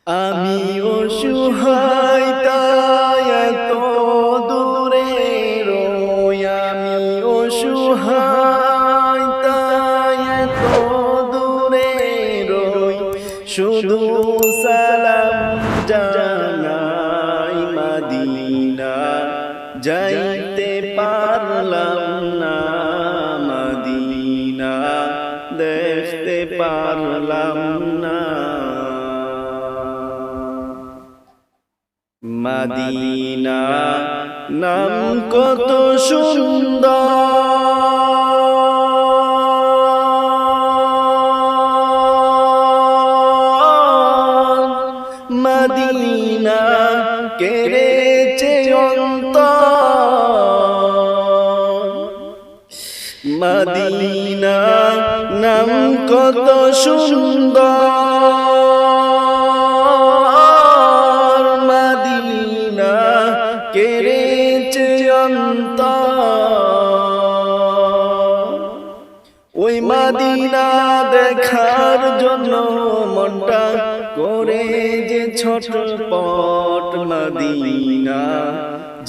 আমি অসহায় তাই এত দূরে রই, আমি অসহায় তাই এত দূরে রই, শুধু সালাম জানাই মদিনা যাইতে পারলাম না, মদিনা দেখতে পারলাম না। মদিনা নাম কত সুন্দর, মদিনা কেড়েছে অন্তর, মদিনা নাম কত সুন্দর, মদিনা কেড়েছে অন্তর। ওই মদিনা দেখার জন্য মনটা করে যে ছটপট, মদিনা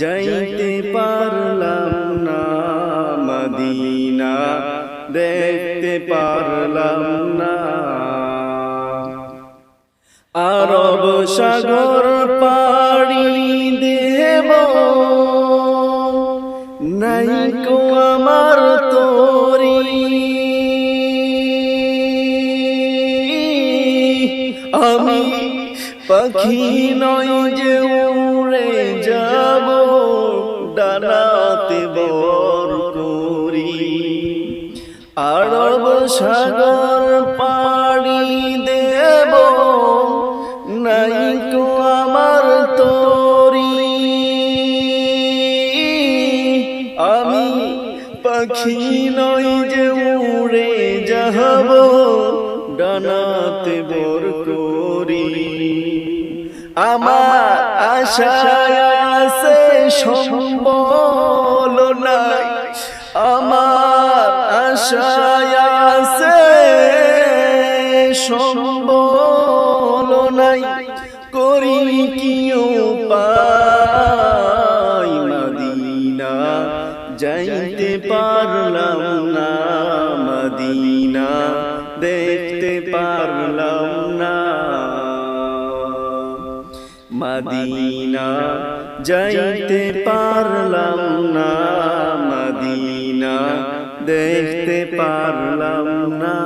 যাইতে পারলাম না, মদিনা দেখতে পারলাম না। আরব সাগর পাড়ি দেব নাই কো আমার তোরি, আমি পাখি নই যে উড়ে যাব ডানাতে বর করি। আরব সাগর পাড়ি দেব নাই কো আমার তোরি, আমি পাখি নই যে উড়ে যাব ডানাতে বর করি। আমার আশায় আছে সম্বল নাই, আমার আশায় আছে সম্বল নাই, করি কি উপায়, মদিনা যাইতে পারলাম না, মদিনা দেখতে পারলাম না, মদিনা যাইতে পারলাম না, মদিনা দেখতে পারলাম না।